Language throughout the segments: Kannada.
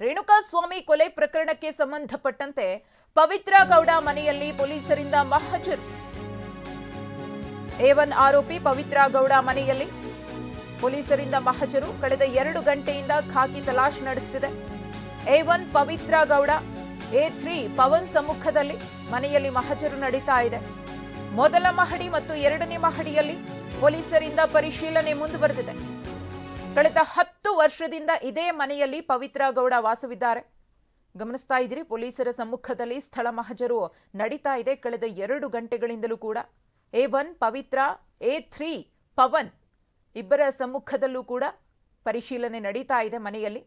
ರೇಣುಕಾಸ್ವಾಮಿ ಕೊಲೆ ಪ್ರಕರಣಕ್ಕೆ ಸಂಬಂಧಪಟ್ಟಂತೆ ಪವಿತ್ರ ಗೌಡ ಮನೆಯಲ್ಲಿ ಪೊಲೀಸರಿಂದ ಮಹಜರು. A1 ಆರೋಪಿ ಪವಿತ್ರ ಗೌಡ ಮನೆಯಲ್ಲಿ ಪೊಲೀಸರಿಂದ ಮಹಜರು. ಕಳೆದ 2 ಗಂಟೆಯಿಂದ ಖಾಕಿ ತಲಾಶ್ ನಡೆಸುತ್ತಿದೆ. A1 ಪವಿತ್ರ ಗೌಡ, A3 ಪವನ್ ಸಮ್ಮುಖದಲ್ಲಿ ಮನೆಯಲ್ಲಿ ಮಹಜರು ನಡೀತಾ ಇದೆ. ಮೊದಲ ಮಹಡಿ ಮತ್ತು 2ನೇ ಮಹಡಿಯಲ್ಲಿ ಪೊಲೀಸರಿಂದ ಪರಿಶೀಲನೆ ಮುಂದುವರೆದಿದೆ. ಕಳೆದ 10 ವರ್ಷದಿಂದ ಇದೇ ಮನೆಯಲ್ಲಿ ಪವಿತ್ರ ಗೌಡ ವಾಸವಿದ್ದಾರೆ. ಗಮನಿಸ್ತಾ ಇದ್ದೀರಿ, ಪೊಲೀಸರ ಸಮ್ಮುಖದಲ್ಲಿ ಸ್ಥಳ ಮಹಜರು ನಡೀತಾ ಇದೆ. ಕಳೆದ 2 ಗಂಟೆಗಳಿಂದಲೂ ಕೂಡ A1 ಪವಿತ್ರ, A3 ಪವನ್ ಇಬ್ಬರ ಸಮ್ಮುಖದಲ್ಲೂ ಕೂಡ ಪರಿಶೀಲನೆ ನಡೀತಾ ಇದೆ. ಮನೆಯಲ್ಲಿ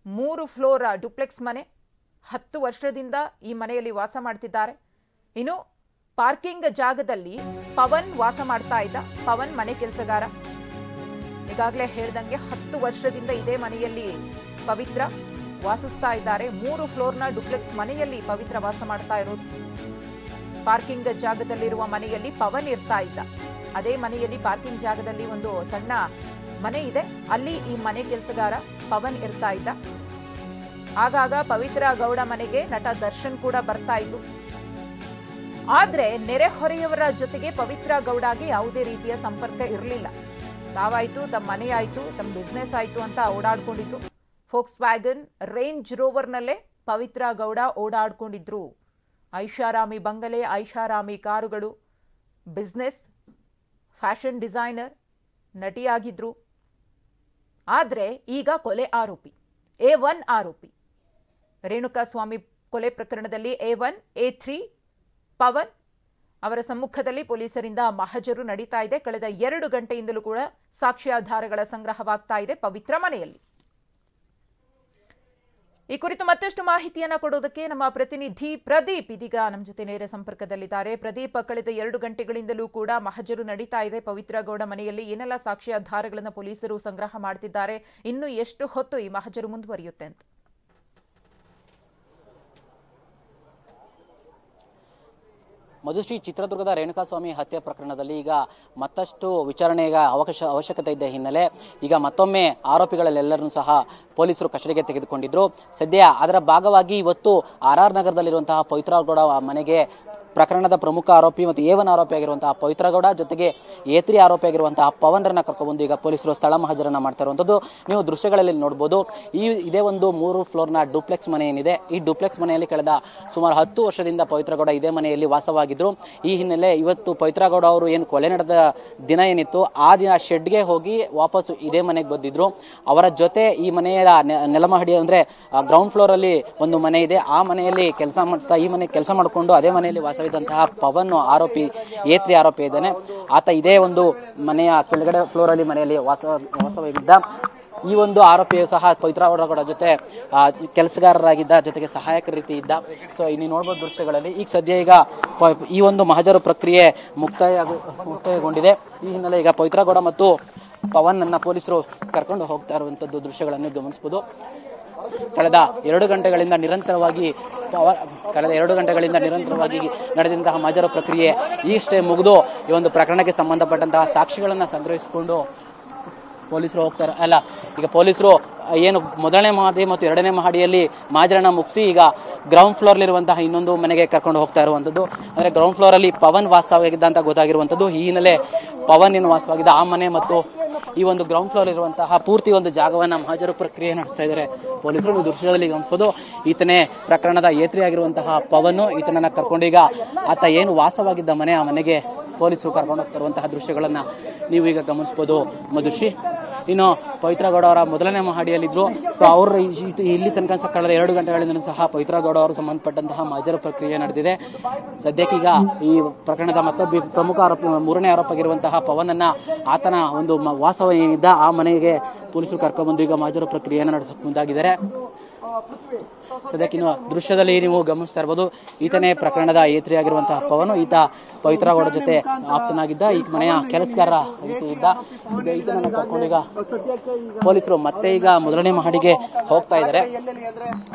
3 ಫ್ಲೋರ್ ಡುಪ್ಲೆಕ್ಸ್ ಮನೆ, 10 ವರ್ಷದಿಂದ ಈ ಮನೆಯಲ್ಲಿ ವಾಸ ಮಾಡ್ತಿದ್ದಾರೆ. ಇನ್ನು ಪಾರ್ಕಿಂಗ್ ಜಾಗದಲ್ಲಿ ಪವನ್ ವಾಸ ಮಾಡ್ತಾ ಇದ್ದ. ಪವನ್ ಮನೆ ಕೆಲಸಗಾರ. ಈಗಾಗಲೇ ಹೇಳ್ದಂಗೆ 10 ವರ್ಷದಿಂದ ಇದೇ ಮನೆಯಲ್ಲಿ ಪವಿತ್ರ ವಾಸಿಸ್ತಾ ಇದ್ದಾರೆ. 3 ಫ್ಲೋರ್ನ ಡುಪ್ಲೆಕ್ಸ್ ಮನೆಯಲ್ಲಿ ಪವಿತ್ರ ವಾಸ ಮಾಡ್ತಾ ಇರೋದು. ಪಾರ್ಕಿಂಗ್ ಜಾಗದಲ್ಲಿರುವ ಮನೆಯಲ್ಲಿ ಪವನ್ ಇರ್ತಾ ಇದ್ದ. ಅದೇ ಮನೆಯಲ್ಲಿ ಪಾರ್ಕಿಂಗ್ ಜಾಗದಲ್ಲಿ ಒಂದು ಸಣ್ಣ ಮನೆ ಇದೆ, ಅಲ್ಲಿ ಈ ಮನೆ ಕೆಲಸಗಾರ ಪವನ್ ಇರ್ತಾ ಇದ್ದ. ಆಗಾಗ ಪವಿತ್ರ ಗೌಡ ಮನೆಗೆ ನಟ ದರ್ಶನ್ ಕೂಡ ಬರ್ತಾ ಇದ್ರು. ಆದ್ರೆ ನೆರೆಹೊರೆಯವರ ಜೊತೆಗೆ ಪವಿತ್ರ ಗೌಡಗೆ ಯಾವುದೇ ರೀತಿಯ ಸಂಪರ್ಕ ಇರಲಿಲ್ಲ. ತಾವಾಯ್ತು, ತಮ್ಮ ಮನೆ ಆಯ್ತು, ತಮ್ಮ ಬಿಸ್ನೆಸ್ ಆಯ್ತು ಅಂತ ಓಡಾಡ್ಕೊಂಡಿದ್ರು. Forks wagon, range ರೋವರ್ನಲ್ಲೇ Pavithra Gowda ಓಡಾಡ್ಕೊಂಡಿದ್ರು. ಐಷಾರಾಮಿ ಬಂಗಲೆ, ಐಷಾರಾಮಿ ಕಾರುಗಳು, ಬಿಸ್ನೆಸ್, ಫ್ಯಾಷನ್ ಡಿಸೈನರ್, ನಟಿಯಾಗಿದ್ರು. ಆದ್ರೆ ಈಗ ಕೊಲೆ ಆರೋಪಿ, A1 ಆರೋಪಿ. ರೇಣುಕಾಸ್ವಾಮಿ ಕೊಲೆ ಪ್ರಕರಣದಲ್ಲಿ A1, A3 ಪವನ್ ಅವರ ಸಮ್ಮುಖದಲ್ಲಿ ಪೊಲೀಸರಿಂದ ಮಹಜರು ನಡೀತಾ ಇದೆ. ಕಳೆದ 2 ಗಂಟೆಯಿಂದಲೂ ಕೂಡ ಸಾಕ್ಷ್ಯಾಧಾರಗಳ ಸಂಗ್ರಹವಾಗ್ತಾ ಇದೆ ಪವಿತ್ರ ಮನೆಯಲ್ಲಿ. ಈ ಕುರಿತು ಮತ್ತಷ್ಟು ಮಾಹಿತಿಯನ್ನ ಕೊಡೋದಕ್ಕೆ ನಮ್ಮ ಪ್ರತಿನಿಧಿ ಪ್ರದೀಪ್ ಇದೀಗ ನಮ್ಮ ಜೊತೆ ನೇರ ಸಂಪರ್ಕದಲ್ಲಿದ್ದಾರೆ. ಪ್ರದೀಪ್, ಕಳೆದ 2 ಗಂಟೆಗಳಿಂದಲೂ ಕೂಡ ಮಹಜರು ನಡೀತಾ ಇದೆ ಪವಿತ್ರ ಗೌಡ ಮನೆಯಲ್ಲಿ. ಏನೆಲ್ಲ ಸಾಕ್ಷ್ಯಾಧಾರಗಳನ್ನು ಪೊಲೀಸರು ಸಂಗ್ರಹ ಮಾಡ್ತಿದ್ದಾರೆ? ಇನ್ನು ಎಷ್ಟು ಹೊತ್ತು ಈ ಮಹಜರು ಮುಂದುವರಿಯುತ್ತೆ ಅಂತ? ಮಧುಶ್ರೀ, ಚಿತ್ರದುರ್ಗದ ರೇಣುಕಾಸ್ವಾಮಿ ಹತ್ಯೆ ಪ್ರಕರಣದಲ್ಲಿ ಈಗ ಮತ್ತಷ್ಟು ವಿಚಾರಣೆಗೆ ಅವಶ್ಯಕತೆ ಇದ್ದ ಹಿನ್ನೆಲೆ ಈಗ ಮತ್ತೊಮ್ಮೆ ಆರೋಪಿಗಳಲ್ಲೆಲ್ಲರನ್ನೂ ಸಹ ಪೊಲೀಸರು ಕಸ್ಟಡಿಗೆ ತೆಗೆದುಕೊಂಡಿದ್ರು. ಸದ್ಯ ಅದರ ಭಾಗವಾಗಿ ಇವತ್ತು RR ನಗರದಲ್ಲಿರುವಂತಹ ಪವಿತ್ರ ಗೌಡ ಮನೆಗೆ ಪ್ರಕರಣದ ಪ್ರಮುಖ ಆರೋಪಿ ಮತ್ತು A1 ಆರೋಪಿ ಆಗಿರುವಂತಹ ಪವಿತ್ರ ಗೌಡ ಜೊತೆಗೆ A3 ಆರೋಪಿ ಆಗಿರುವಂತಹ ಪವನ್ರನ್ನ ಕರ್ಕೊಂಡ್ಬಂದು ಈಗ ಪೊಲೀಸರು ಸ್ಥಳ ಮಹಜರನ್ನ ಮಾಡ್ತಾ ಇರುವಂಥದ್ದು ನೀವು ದೃಶ್ಯಗಳಲ್ಲಿ ನೋಡ್ಬೋದು. ಇದೇ ಒಂದು 3 ಫ್ಲೋರ್ನ ಡುಪ್ಲೆಕ್ಸ್ ಮನೆ ಏನಿದೆ, ಈ ಡುಪ್ಲೆಕ್ಸ್ ಮನೆಯಲ್ಲಿ ಕಳೆದ ಸುಮಾರು 10 ವರ್ಷದಿಂದ ಪವಿತ್ರ ಗೌಡ ಇದೇ ಮನೆಯಲ್ಲಿ ವಾಸವಾಗಿದ್ರು. ಈ ಹಿನ್ನೆಲೆ ಇವತ್ತು ಪವಿತ್ರ ಗೌಡ ಅವರು ಏನು ಕೊಲೆ ನಡೆದ ದಿನ ಏನಿತ್ತು, ಆ ದಿನ ಶೆಡ್ಗೆ ಹೋಗಿ ವಾಪಸ್ ಇದೇ ಮನೆಗೆ ಬಂದಿದ್ರು. ಅವರ ಜೊತೆ ಈ ಮನೆಯ ನೆಲಮಹಡಿ ಅಂದ್ರೆ ಗ್ರೌಂಡ್ ಫ್ಲೋರ್ ಅಲ್ಲಿ ಒಂದು ಮನೆ ಇದೆ, ಆ ಮನೆಯಲ್ಲಿ ಕೆಲಸ ಮಾಡ್ತಾ ಈ ಮನೆ ಕೆಲಸ ಮಾಡಿಕೊಂಡು ಅದೇ ಮನೆಯಲ್ಲಿ ವಾಸವಿದ್ದಂತಹ ಪವನ್ ಆರೋಪಿ, A3 ಆರೋಪಿ ಇದ್ದಾನೆ. ಆತ ಇದೇ ಒಂದು ಮನೆಯ ಕೆಳಗಡೆ ಫ್ಲೋರ್ ಅಲ್ಲಿ ಮನೆಯಲ್ಲಿ ವಾಸವಾಗಿದ್ದ. ಈ ಒಂದು ಆರೋಪಿಯು ಸಹ ಪವಿತ್ರ ಗೌಡ ಜೊತೆ ಕೆಲಸಗಾರರಾಗಿದ್ದ, ಜೊತೆಗೆ ಸಹಾಯಕ ರೀತಿ ಇದ್ದ. ಸೊ ನೀವು ನೋಡ್ಬೋದು ದೃಶ್ಯಗಳಲ್ಲಿ. ಈಗ ಸದ್ಯ ಈ ಒಂದು ಮಹಜರು ಪ್ರಕ್ರಿಯೆ ಮುಕ್ತಾಯಗೊಂಡಿದೆ. ಈ ಹಿನ್ನೆಲೆ ಈಗ ಪವಿತ್ರ ಗೌಡ ಮತ್ತು ಪವನ್ ಅನ್ನ ಪೊಲೀಸರು ಕರ್ಕೊಂಡು ಹೋಗ್ತಾ ಇರುವಂತದ್ದು ದೃಶ್ಯಗಳನ್ನು ಗಮನಿಸಬಹುದು. ಕಳೆದ 2 ಗಂಟೆಗಳಿಂದ ನಿರಂತರವಾಗಿ ನಡೆದಂತಹ ಮಹಜರು ಪ್ರಕ್ರಿಯೆ ಈಗಷ್ಟೇ ಮುಗಿದು ಈ ಒಂದು ಪ್ರಕರಣಕ್ಕೆ ಸಂಬಂಧಪಟ್ಟಂತಹ ಸಾಕ್ಷಿಗಳನ್ನ ಸಂಗ್ರಹಿಸಿಕೊಂಡು ಪೊಲೀಸರು ಹೋಗ್ತಾರೆ. ಈಗ ಪೊಲೀಸರು ಏನು ಮೊದಲನೇ ಮಹಡಿ ಮತ್ತು 2ನೇ ಮಹಡಿಯಲ್ಲಿ ಮಹಜರನ್ನ ಮುಗಿಸಿ ಈಗ ಗ್ರೌಂಡ್ ಫ್ಲೋರ್ಲಿರುವಂತಹ ಇನ್ನೊಂದು ಮನೆಗೆ ಕರ್ಕೊಂಡು ಹೋಗ್ತಾ ಇರುವಂಥದ್ದು. ಅಂದರೆ ಗ್ರೌಂಡ್ ಫ್ಲೋರ್ ಅಲ್ಲಿ ಪವನ್ ವಾಸವಾಗಿದ್ದ ಅಂತ ಗೊತ್ತಾಗಿರುವಂಥದ್ದು. ಈ ಹಿನ್ನೆಲೆ ಪವನ್ ಏನು ವಾಸವಾಗಿದ್ದ ಆ ಮನೆ ಮತ್ತು ಈ ಒಂದು ಗ್ರೌಂಡ್ ಫ್ಲೋರ್ ಇರುವಂತಹ ಪೂರ್ತಿ ಒಂದು ಜಾಗವನ್ನ ಮಹಜರು ಪ್ರಕ್ರಿಯೆ ನಡೆಸ್ತಾ ಇದ್ದಾರೆ ಪೊಲೀಸರು. ನೀವು ದೃಶ್ಯದಲ್ಲಿ ಗಮನಿಸಬಹುದು. ಈತನೇ ಪ್ರಕರಣದ A3 ಆಗಿರುವಂತಹ ಪವನ್, ಈತನನ್ನ ಕರ್ಕೊಂಡೀಗ ಆತ ಏನು ವಾಸವಾಗಿದ್ದ ಮನೆ, ಆ ಮನೆಗೆ ಪೊಲೀಸರು ಕರ್ಕೊಂಡು ಹೋಗ್ತಾ ಇರುವಂತಹ ದೃಶ್ಯಗಳನ್ನ ನೀವು ಈಗ ಗಮನಿಸಬಹುದು ಮಧುಶ್ರೀ. ಇನ್ನು ಪವಿತ್ರ ಗೌಡ ಅವರ ಮೊದಲನೇ ಮಹಡಿಯಲ್ಲಿದ್ರು. ಸೊ ಅವರು ಇಲ್ಲಿ ತನಕ ಕಳೆದ 2 ಗಂಟೆಗಳಿಂದ ಸಹ ಪವಿತ್ರ ಗೌಡ ಅವರು ಸಂಬಂಧಪಟ್ಟಂತಹ ಮಹಜರು ಪ್ರಕ್ರಿಯೆ ನಡೆದಿದೆ. ಸದ್ಯಕ್ಕೀಗ ಈ ಪ್ರಕರಣದ ಮತ್ತೊಬ್ಬ ಪ್ರಮುಖ ಆರೋಪಿ, 3ನೇ ಆರೋಪ ಆಗಿರುವಂತಹ ಪವನ್ ಅನ್ನ ಆತನ ಒಂದು ವಾಸವ ಏನಿದ್ದ ಆ ಮನೆಗೆ ಪೊಲೀಸರು ಕರ್ಕೊಂಡ್ಬಂದು ಈಗ ಮಹಜರು ಪ್ರಕ್ರಿಯೆಯನ್ನು ನಡೆಸಕ್ಕೆ ಮುಂದಾಗಿದ್ದಾರೆ. ಸದ್ಯಕ್ಕಿನ್ನು ದೃಶ್ಯದಲ್ಲಿ ನೀವು ಗಮನಿಸ್ತಾ ಇರಬಹುದು, ಈತನೇ ಪ್ರಕರಣದ A3 ಆಗಿರುವಂತಹ ಪವನ್. ಈತ ಪವಿತ್ರ ಗೌಡ ಜೊತೆ ಆಪ್ತನಾಗಿದ್ದ, ಈ ಮನೆಯ ಕೆಲಸಗಾರ ರೀತಿ ಇದ್ದ. ಈತನನ್ನು ಕರ್ಕೊಂಡೀಗ ಪೊಲೀಸರು ಮತ್ತೆ ಈಗ ಮೊದಲನೇ ಮಹಡಿಗೆ ಹೋಗ್ತಾ ಇದ್ದಾರೆ.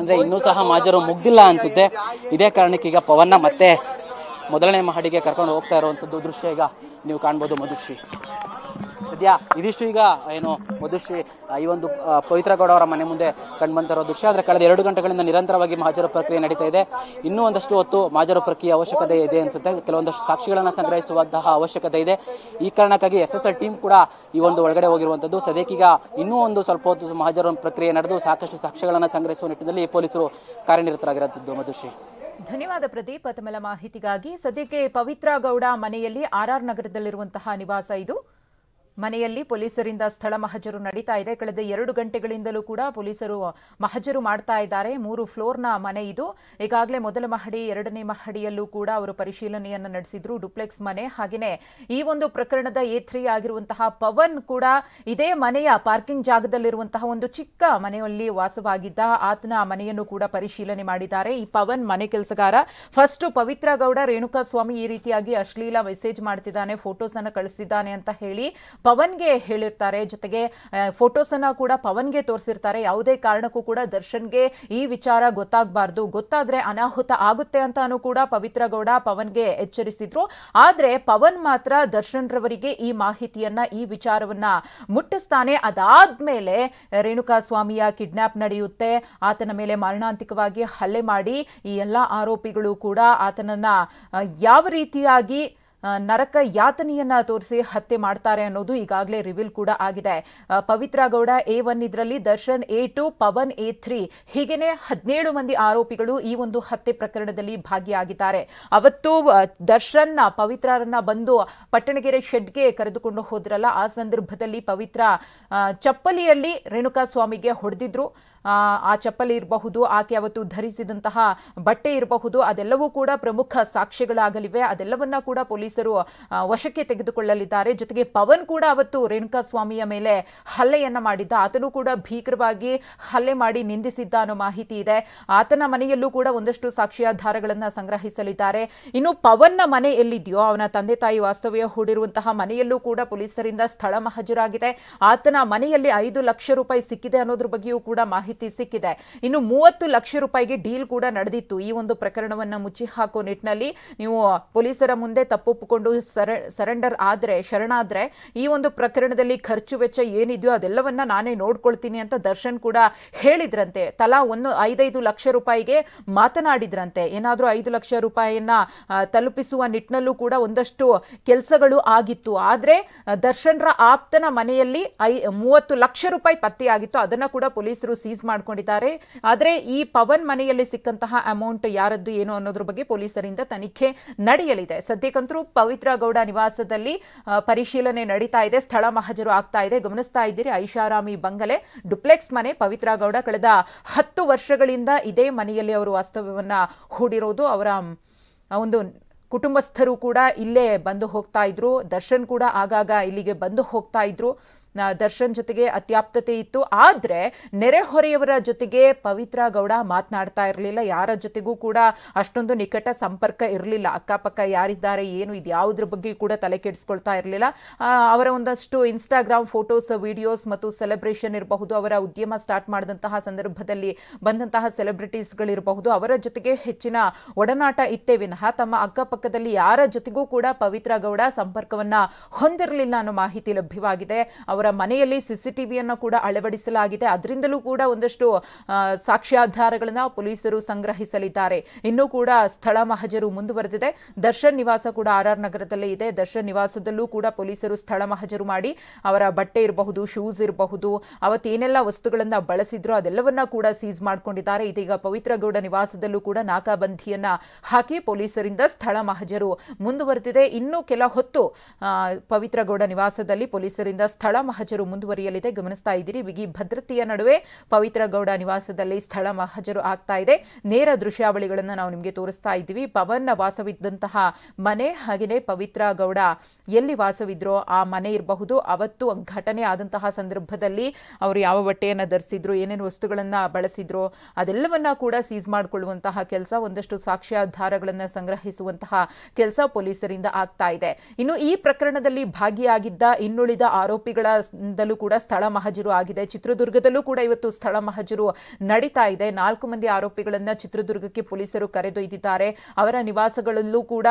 ಅಂದ್ರೆ ಇನ್ನೂ ಸಹ ಮಹಜರು ಮುಗ್ದಿಲ್ಲ ಅನ್ಸುತ್ತೆ. ಇದೇ ಕಾರಣಕ್ಕೆ ಈಗ ಪವನ್ನ ಮತ್ತೆ ಮೊದಲನೇ ಮಹಡಿಗೆ ಕರ್ಕೊಂಡು ಹೋಗ್ತಾ ಇರುವಂತದ್ದು ದೃಶ್ಯ ಈಗ ನೀವು ಕಾಣ್ಬೋದು ಮಧುಶ್ರೀ. ಸದ್ಯ ಇದಿಷ್ಟು ಈಗ ಏನು ಮಧುಶ್ರೀ ಈ ಒಂದು ಪವಿತ್ರ ಗೌಡ ಅವರ ಮನೆ ಮುಂದೆ ಕಂಡುಬಂತಿರೋ ದೃಶ್ಯ. ಆದರೆ ಕಳೆದ 2 ಗಂಟೆಗಳಿಂದ ನಿರಂತರವಾಗಿ ಮಹಾಜರು ಪ್ರಕ್ರಿಯೆ ನಡೀತಾ ಇದೆ. ಇನ್ನೂ ಒಂದಷ್ಟು ಹೊತ್ತು ಮಹಾಜರು ಪ್ರಕ್ರಿಯೆ ಅವಶ್ಯಕತೆ ಇದೆ ಅನಿಸುತ್ತೆ. ಕೆಲವೊಂದಷ್ಟು ಸಾಕ್ಷಿಗಳನ್ನು ಸಂಗ್ರಹಿಸುವಂತಹ ಅವಶ್ಯಕತೆ ಇದೆ. ಈ ಕಾರಣಕ್ಕಾಗಿ FSL ಟೀಮ್ ಕೂಡ ಈ ಒಂದು ಒಳಗಡೆ ಹೋಗಿರುವಂತದ್ದು. ಸದ್ಯಕ್ಕೀಗ ಇನ್ನೂ ಒಂದು ಸ್ವಲ್ಪ ಹೊತ್ತು ಮಹಾಜರು ಪ್ರಕ್ರಿಯೆ ನಡೆದು ಸಾಕಷ್ಟು ಸಾಕ್ಷ್ಯಗಳನ್ನು ಸಂಗ್ರಹಿಸುವ ನಿಟ್ಟಿನಲ್ಲಿ ಪೊಲೀಸರು ಕಾರ್ಯನಿರತರಾಗಿರುತ್ತಿದ್ದು. ಮಧುಶ್ರೀ, ಧನ್ಯವಾದ ಪ್ರದೀಪ್ ತಮ್ಮೆಲ್ಲ ಮಾಹಿತಿಗಾಗಿ. ಸದ್ಯಕ್ಕೆ ಪವಿತ್ರ ಗೌಡ ಮನೆಯಲ್ಲಿ RR ನಗರದಲ್ಲಿರುವಂತಹ ನಿವಾಸ ಇದು. ಮನೆಯಲ್ಲಿ ಪೊಲೀಸರಿಂದ ಸ್ಥಳ ಮಹಜರು ನಡೀತಾ ಇದೆ. ಕಳೆದ 2 ಗಂಟೆಗಳಿಂದಲೂ ಕೂಡ ಪೊಲೀಸರು ಮಹಜರು ಮಾಡ್ತಾ ಇದ್ದಾರೆ. 3 ಫ್ಲೋರ್ನ ಮನೆ ಇದು. ಈಗಾಗಲೇ ಮೊದಲ ಮಹಡಿ, 2ನೇ ಮಹಡಿಯಲ್ಲೂ ಕೂಡ ಅವರು ಪರಿಶೀಲನೆಯನ್ನು ನಡೆಸಿದ್ರು. ಡುಪ್ಲೆಕ್ಸ್ ಮನೆ. ಹಾಗೆಯೇ ಈ ಒಂದು ಪ್ರಕರಣದ A3 ಆಗಿರುವಂತಹ ಪವನ್ ಕೂಡ ಇದೇ ಮನೆಯ ಪಾರ್ಕಿಂಗ್ ಜಾಗದಲ್ಲಿರುವಂತಹ ಒಂದು ಚಿಕ್ಕ ಮನೆಯಲ್ಲಿ ವಾಸವಾಗಿದ್ದ. ಆತನ ಮನೆಯನ್ನು ಕೂಡ ಪರಿಶೀಲನೆ ಮಾಡಿದ್ದಾರೆ. ಈ ಪವನ್ ಮನೆ ಕೆಲಸಗಾರ. ಫಸ್ಟ್ ಪವಿತ್ರ ಗೌಡ ರೇಣುಕಾಸ್ವಾಮಿ ಈ ರೀತಿಯಾಗಿ ಅಶ್ಲೀಲ ಮೆಸೇಜ್ ಮಾಡ್ತಿದ್ದಾನೆ, ಫೋಟೋಸ್ ಅನ್ನು ಕಳಿಸಿದ್ದಾನೆ ಅಂತ ಹೇಳಿ ಪವನ್ಗೆ ಹೇಳಿರ್ತಾರೆ. ಜೊತೆಗೆ ಫೋಟೋಸ್ ಅನ್ನ ಕೂಡ ಪವನ್ಗೆ ತೋರಿಸಿರ್ತಾರೆ. ಯಾವುದೇ ಕಾರಣಕ್ಕೂ ಕೂಡ ದರ್ಶನ್ಗೆ ಈ ವಿಚಾರ ಗೊತ್ತಾಗಬಾರ್ದು, ಗೊತ್ತಾದ್ರೆ ಅನಾಹುತ ಆಗುತ್ತೆ ಅಂತಾನೂ ಕೂಡ ಪವಿತ್ರ ಗೌಡ ಪವನ್ಗೆ ಎಚ್ಚರಿಸಿದ್ರು. ಆದ್ರೆ ಪವನ್ ಮಾತ್ರ ದರ್ಶನ್ ರವರಿಗೆ ಈ ಮಾಹಿತಿಯನ್ನ, ಈ ವಿಚಾರವನ್ನ ಮುಟ್ಟಿಸ್ತಾನೆ. ಅದಾದ್ಮೇಲೆ ರೇಣುಕಾಸ್ವಾಮಿಯ ಕಿಡ್ನಾಪ್ ನಡೆಯುತ್ತೆ. ಆತನ ಮೇಲೆ ಮಾರಣಾಂತಿಕವಾಗಿ ಹಲ್ಲೆ ಮಾಡಿ ಈ ಎಲ್ಲಾ ಆರೋಪಿಗಳು ಕೂಡ ಆತನನ್ನ ಯಾವ ರೀತಿಯಾಗಿ ನರಕ ಯಾತನೆಯನ್ನ ತೋರಿಸಿ ಹತ್ಯೆ ಮಾಡ್ತಾರೆ ಅನ್ನೋದು ಈಗಾಗಲೇ ರಿವೀಲ್ ಕೂಡ ಆಗಿದೆ. ಪವಿತ್ರ ಗೌಡ A1 ಇದರಲ್ಲಿ, ದರ್ಶನ್ A2, ಪವನ್ A3 ಹೀಗೇನೆ 17 ಮಂದಿ ಆರೋಪಿಗಳು ಈ ಒಂದು ಹತ್ಯೆ ಪ್ರಕರಣದಲ್ಲಿ ಭಾಗಿಯಾಗಿದ್ದಾರೆ. ಅವತ್ತು ದರ್ಶನ್ ಪವಿತ್ರರನ್ನ ಬಂದು ಪಟ್ಟಣಗೆರೆ ಶೆಡ್ಗೆ ಕರೆದುಕೊಂಡು ಹೋದ್ರಲ್ಲ, ಆ ಸಂದರ್ಭದಲ್ಲಿ ಪವಿತ್ರ ಚಪ್ಪಲಿಯಲ್ಲಿ ರೇಣುಕಾಸ್ವಾಮಿಗೆ ಹೊಡೆದಿದ್ರು. ಆ ಚಪ್ಪಲಿ ಇರಬಹುದು, ಆಕೆ ಅವತ್ತು ಧರಿಸಿದಂತಹ ಬಟ್ಟೆ ಇರಬಹುದು, ಅದೆಲ್ಲವೂ ಕೂಡ ಪ್ರಮುಖ ಸಾಕ್ಷ್ಯಗಳಾಗಲಿವೆ. ಅದೆಲ್ಲವನ್ನ ಕೂಡ ಪೊಲೀಸರು ವಶಕ್ಕೆ ತೆಗೆದುಕೊಳ್ಳಲಿದ್ದಾರೆ. ಜೊತೆಗೆ ಪವನ್ ಕೂಡ ಅವತ್ತು ರೇಣುಕಾಸ್ವಾಮಿಯ ಮೇಲೆ ಹಲ್ಲೆಯನ್ನ ಮಾಡಿದ್ದ. ಆತನು ಕೂಡ ಭೀಕರವಾಗಿ ಹಲ್ಲೆ ಮಾಡಿ ನಿಂದಿಸಿದ್ದ ಅನ್ನೋ ಮಾಹಿತಿ ಇದೆ. ಆತನ ಮನೆಯಲ್ಲೂ ಕೂಡ ಒಂದಷ್ಟು ಸಾಕ್ಷ್ಯಾಧಾರಗಳನ್ನ ಸಂಗ್ರಹಿಸಲಿದ್ದಾರೆ. ಇನ್ನು ಪವನ್ನ ಮನೆ ಎಲ್ಲಿದೆಯೋ, ಅವನ ತಂದೆ ತಾಯಿ ವಾಸ್ತವ್ಯ ಹೂಡಿರುವಂತಹ ಮನೆಯಲ್ಲೂ ಕೂಡ ಪೊಲೀಸರಿಂದ ಸ್ಥಳ ಮಹಜರಾಗಿದೆ. ಆತನ ಮನೆಯಲ್ಲಿ 5 ಲಕ್ಷ ರೂಪಾಯಿ ಸಿಕ್ಕಿದೆ ಅನ್ನೋದ್ರ ಬಗ್ಗೆಯೂ ಕೂಡ ಮಾಹಿತಿ ಸಿಕ್ಕಿದೆ. ಇನ್ನು 30 ಲಕ್ಷ ರೂಪಾಯಿಗೆ ಡೀಲ್ ಕೂಡ ನಡೆದಿತ್ತು. ಈ ಒಂದು ಪ್ರಕರಣವನ್ನ ಮುಚ್ಚಿ ಹಾಕೋ ನಿಟ್ಟಿನಲ್ಲಿ ನೀವು ಪೊಲೀಸರ ಮುಂದೆ ತಪ್ಪೊಪ್ಪಿಕೊಂಡು ಸರೆಂಡರ್ ಆದ್ರೆ, ಶರಣಾದ್ರೆ ಈ ಒಂದು ಪ್ರಕರಣದಲ್ಲಿ ಖರ್ಚು ವೆಚ್ಚ ಏನಿದೆಯೋ ಅದೆಲ್ಲವನ್ನ ನಾನೇ ನೋಡ್ಕೊಳ್ತೀನಿ ಅಂತ ದರ್ಶನ್ ಕೂಡ ಹೇಳಿದ್ರಂತೆ. ತಲಾ 5 ಲಕ್ಷ ರೂಪಾಯಿಗೆ ಮಾತನಾಡಿದ್ರಂತೆ. ಏನಾದ್ರೂ 5 ಲಕ್ಷ ರೂಪಾಯಿಯನ್ನ ತಲುಪಿಸುವ ನಿಟ್ಟಿನಲ್ಲೂ ಕೂಡ ಒಂದಷ್ಟು ಕೆಲಸಗಳು ಆಗಿತ್ತು. ಆದ್ರೆ ದರ್ಶನ್ರ ಆಪ್ತನ ಮನೆಯಲ್ಲಿ 30 ಲಕ್ಷ ರೂಪಾಯಿ ಪತ್ತೆಯಾಗಿತ್ತು. ಅದನ್ನ ಕೂಡ ಪೊಲೀಸರು ಸೀಸ್ ಮಾಡ್ಕೊಂಡಿದ್ದಾರೆ. ಆದ್ರೆ ಈ ಪವನ್ ಮನೆಯಲ್ಲಿ ಸಿಕ್ಕಂತಹ ಅಮೌಂಟ್ ಯಾರದ್ದು ಏನು ಅನ್ನೋದ್ರ ಬಗ್ಗೆ ಪೊಲೀಸರಿಂದ ತನಿಖೆ ನಡೆಯಲಿದೆ. ಸದ್ಯಕ್ಕಂತೂ ಪವಿತ್ರ ಗೌಡ ನಿವಾಸದಲ್ಲಿ ಪರಿಶೀಲನೆ ನಡೀತಾ ಇದೆ. ಸ್ಥಳ ಮಹಜರು ಆಗ್ತಾ ಇದೆ. ಗಮನಿಸ್ತಾ ಇದ್ದೀರಿ, ಐಷಾರಾಮಿ ಬಂಗಲೆ, ಡುಪ್ಲೆಕ್ಸ್ ಮನೆ. ಪವಿತ್ರ ಗೌಡ ಕಳೆದ 10 ವರ್ಷಗಳಿಂದ ಇದೇ ಮನೆಯಲ್ಲಿ ಅವರು ವಾಸ್ತವ್ಯವನ್ನ ಹೂಡಿರೋದು. ಅವರ ಒಂದು ಕುಟುಂಬಸ್ಥರು ಕೂಡ ಇಲ್ಲೇ ಬಂದು ಹೋಗ್ತಾ ಇದ್ರು. ದರ್ಶನ್ ಕೂಡ ಆಗಾಗ ಇಲ್ಲಿಗೆ ಬಂದು ಹೋಗ್ತಾ ಇದ್ರು. ದರ್ಶನ್ ಜೊತೆಗೆ ಅತ್ಯಾಪ್ತತೆ ಇತ್ತು. ಆದ್ರೆ ನೆರೆಹೊರೆಯವರ ಜೊತೆಗೆ ಪವಿತ್ರ ಗೌಡ ಮಾತನಾಡ್ತಾ ಇರಲಿಲ್ಲ. ಯಾರ ಜೊತೆಗೂ ಕೂಡ ಅಷ್ಟೊಂದು ನಿಕಟ ಸಂಪರ್ಕ ಇರಲಿಲ್ಲ. ಅಕ್ಕಪಕ್ಕ ಯಾರಿದ್ದಾರೆ ಏನು ಇದ್ಯಾವುದ್ರ ಬಗ್ಗೆ ಕೂಡ ತಲೆ ಕೆಡಿಸ್ಕೊಳ್ತಾ ಇರಲಿಲ್ಲ. ಅವರ ಒಂದಷ್ಟು ಇನ್ಸ್ಟಾಗ್ರಾಮ್ ಫೋಟೋಸ್, ವಿಡಿಯೋಸ್ ಮತ್ತು ಸೆಲೆಬ್ರೇಷನ್ ಇರಬಹುದು, ಅವರ ಉದ್ಯಮ ಸ್ಟಾರ್ಟ್ ಮಾಡಿದಂತಹ ಸಂದರ್ಭದಲ್ಲಿ ಬಂದಂತಹ ಸೆಲೆಬ್ರಿಟೀಸ್ಗಳಿರಬಹುದು, ಅವರ ಜೊತೆಗೆ ಹೆಚ್ಚಿನ ಒಡನಾಟ ಇತ್ತೇ ವಿನಃ ತಮ್ಮ ಅಕ್ಕಪಕ್ಕದಲ್ಲಿ ಯಾರ ಜೊತೆಗೂ ಕೂಡ ಪವಿತ್ರ ಗೌಡ ಸಂಪರ್ಕವನ್ನ ಹೊಂದಿರಲಿಲ್ಲ ಅನ್ನೋ ಮಾಹಿತಿ ಲಭ್ಯವಾಗಿದೆ. ಅವರ ಮನೆಯಲ್ಲಿ CCTVಯನ್ನು ಕೂಡ ಅಳವಡಿಸಲಾಗಿದೆ. ಅದರಿಂದಲೂ ಕೂಡ ಒಂದಷ್ಟು ಸಾಕ್ಷ್ಯಾಧಾರಗಳನ್ನ ಪೊಲೀಸರು ಸಂಗ್ರಹಿಸಲಿದ್ದಾರೆ. ಇನ್ನೂ ಕೂಡ ಸ್ಥಳ ಮಹಜರು ಮುಂದುವರೆದಿದೆ. ದರ್ಶನ್ ನಿವಾಸ ಕೂಡ RR ನಗರದಲ್ಲೇ ಇದೆ. ದರ್ಶನ್ ನಿವಾಸದಲ್ಲೂ ಕೂಡ ಪೊಲೀಸರು ಸ್ಥಳ ಮಹಜರು ಮಾಡಿ ಅವರ ಬಟ್ಟೆ ಇರಬಹುದು, ಶೂಸ್ ಇರಬಹುದು, ಅವತ್ತೇನೆಲ್ಲ ವಸ್ತುಗಳನ್ನ ಬಳಸಿದ್ರು ಅದೆಲ್ಲವನ್ನ ಕೂಡ ಸೀಸ್ ಮಾಡ್ಕೊಂಡಿದ್ದಾರೆ. ಇದೀಗ ಪವಿತ್ರ ಗೌಡ ನಿವಾಸದಲ್ಲೂ ಕೂಡ ನಾಕಾಬಂದಿಯನ್ನ ಹಾಕಿ ಪೊಲೀಸರಿಂದ ಸ್ಥಳ ಮಹಜರು ಮುಂದುವರೆದಿದೆ. ಇನ್ನು ಕೆಲ ಹೊತ್ತು ಪವಿತ್ರ ಗೌಡ ನಿವಾಸದಲ್ಲಿ ಪೊಲೀಸರಿಂದ ಸ್ಥಳ ಮಹಜರು ಮುಂದುವರಿಯಲಿದೆ. ಗಮನಿಸ್ತಾ ಇದ್ದೀರಿ, ಬಿಗಿ ಭದ್ರತೆಯ ನಡುವೆ ಪವಿತ್ರ ಗೌಡ ನಿವಾಸದಲ್ಲಿ ಸ್ಥಳ ಮಹಜರು ಆಗ್ತಾ ಇದೆ. ನೇರ ದೃಶ್ಯಾವಳಿಗಳನ್ನು ನಾವು ನಿಮಗೆ ತೋರಿಸ್ತಾ ಇದ್ದೀವಿ. ಪವನ್ ವಾಸವಿದ್ದಂತಹ ಮನೆ, ಹಾಗೆಯೇ ಪವಿತ್ರ ಗೌಡ ಎಲ್ಲಿ ವಾಸವಿದ್ರೋ ಆ ಮನೆ ಇರಬಹುದು. ಅವತ್ತು ಘಟನೆ ಆದಂತಹ ಸಂದರ್ಭದಲ್ಲಿ ಅವರು ಯಾವ ಬಟ್ಟೆಯನ್ನು ಧರಿಸಿದ್ರು, ಏನೇನು ವಸ್ತುಗಳನ್ನ ಬಳಸಿದ್ರು ಅದೆಲ್ಲವನ್ನ ಕೂಡ ಸೀಸ್ ಮಾಡಿಕೊಳ್ಳುವಂತಹ ಕೆಲಸ, ಒಂದಷ್ಟು ಸಾಕ್ಷ್ಯಾಧಾರಗಳನ್ನು ಸಂಗ್ರಹಿಸುವಂತಹ ಕೆಲಸ ಪೊಲೀಸರಿಂದ ಆಗ್ತಾ ಇದೆ. ಇನ್ನು ಈ ಪ್ರಕರಣದಲ್ಲಿ ಭಾಗಿಯಾಗಿದ್ದ ಇನ್ನುಳಿದ ಆರೋಪಿಗಳ ಚಿತ್ರದುರ್ಗದಲ್ಲೂ ಕೂಡ ಸ್ಥಳ ಮಹಜರು ಆಗಿದೆ. ಚಿತ್ರದುರ್ಗದಲ್ಲೂ ಕೂಡ ಇವತ್ತು ಸ್ಥಳ ಮಹಜರು ನಡೀತಾ ಇದೆ. 4 ಮಂದಿ ಆರೋಪಿಗಳನ್ನ ಚಿತ್ರದುರ್ಗಕ್ಕೆ ಪೊಲೀಸರು ಕರೆದೊಯ್ದಿದ್ದಾರೆ. ಅವರ ನಿವಾಸಗಳಲ್ಲೂ ಕೂಡ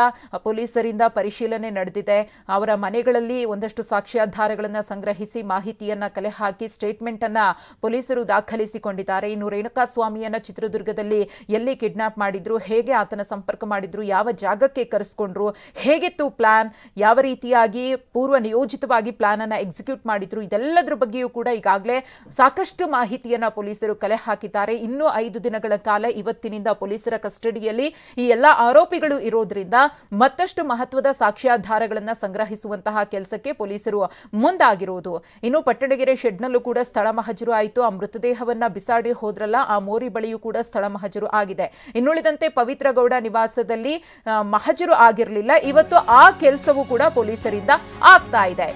ಪೊಲೀಸರಿಂದ ಪರಿಶೀಲನೆ ನಡೆದಿದೆ. ಅವರ ಮನೆಗಳಲ್ಲಿ ಒಂದಷ್ಟು ಸಾಕ್ಷ್ಯಾಧಾರಗಳನ್ನು ಸಂಗ್ರಹಿಸಿ ಮಾಹಿತಿಯನ್ನ ಕಲೆ ಹಾಕಿ ಸ್ಟೇಟ್ಮೆಂಟ್ ಅನ್ನ ಪೊಲೀಸರು ದಾಖಲಿಸಿಕೊಂಡಿದ್ದಾರೆ. ಇನ್ನು ರೇಣುಕಾಸ್ವಾಮಿಯನ್ನ ಚಿತ್ರದುರ್ಗದಲ್ಲಿ ಎಲ್ಲಿ ಕಿಡ್ನಾಪ್ ಮಾಡಿದ್ರು, ಹೇಗೆ ಆತನ ಸಂಪರ್ಕ ಮಾಡಿದ್ರು, ಯಾವ ಜಾಗಕ್ಕೆ ಕರೆಸ್ಕೊಂಡ್ರು, ಹೇಗಿತ್ತು ಪ್ಲಾನ್, ಯಾವ ರೀತಿಯಾಗಿ ಪೂರ್ವ ನಿಯೋಜಿತವಾಗಿ ಪ್ಲಾನ್ ಅನ್ನ ಎಕ್ಸಿಕ್ಯೂಟ್ ಮಾಡಿದ್ರು, ಇದೆಲ್ಲದರ ಬಗ್ಗೆಯೂ ಕೂಡ ಈಗಾಗಲೇ ಸಾಕಷ್ಟು ಮಾಹಿತಿಯನ್ನ ಪೊಲೀಸರು ಕಲೆ ಹಾಕಿದ್ದಾರೆ. ಇನ್ನು 5 ದಿನಗಳ ಕಾಲ ಇವತ್ತಿನಿಂದ ಪೊಲೀಸರ ಕಸ್ಟಡಿಯಲ್ಲಿ ಈ ಎಲ್ಲ ಆರೋಪಿಗಳು ಇರೋದ್ರಿಂದ ಮತ್ತಷ್ಟು ಮಹತ್ವದ ಸಾಕ್ಷ್ಯಾಧಾರಗಳನ್ನು ಸಂಗ್ರಹಿಸುವಂತಹ ಕೆಲಸಕ್ಕೆ ಪೊಲೀಸರು ಮುಂದಾಗಿರುವುದು. ಇನ್ನು ಪಟ್ಟಣಗೆರೆ ಶೆಡ್ನಲ್ಲೂ ಕೂಡ ಸ್ಥಳ ಮಹಜರು ಆಯಿತು. ಆ ಮೃತದೇಹವನ್ನ ಬಿಸಾಡಿ ಹೋದ್ರಲ್ಲ, ಆ ಮೋರಿ ಬಳಿಯೂ ಕೂಡ ಸ್ಥಳ ಮಹಜರು ಆಗಿದೆ. ಇನ್ನುಳಿದಂತೆ ಪವಿತ್ರ ಗೌಡ ನಿವಾಸದಲ್ಲಿ ಮಹಜರು ಆಗಿರಲಿಲ್ಲ. ಇವತ್ತು ಆ ಕೆಲಸವೂ ಕೂಡ ಪೊಲೀಸರಿಂದ ಆಗ್ತಾ ಇದೆ.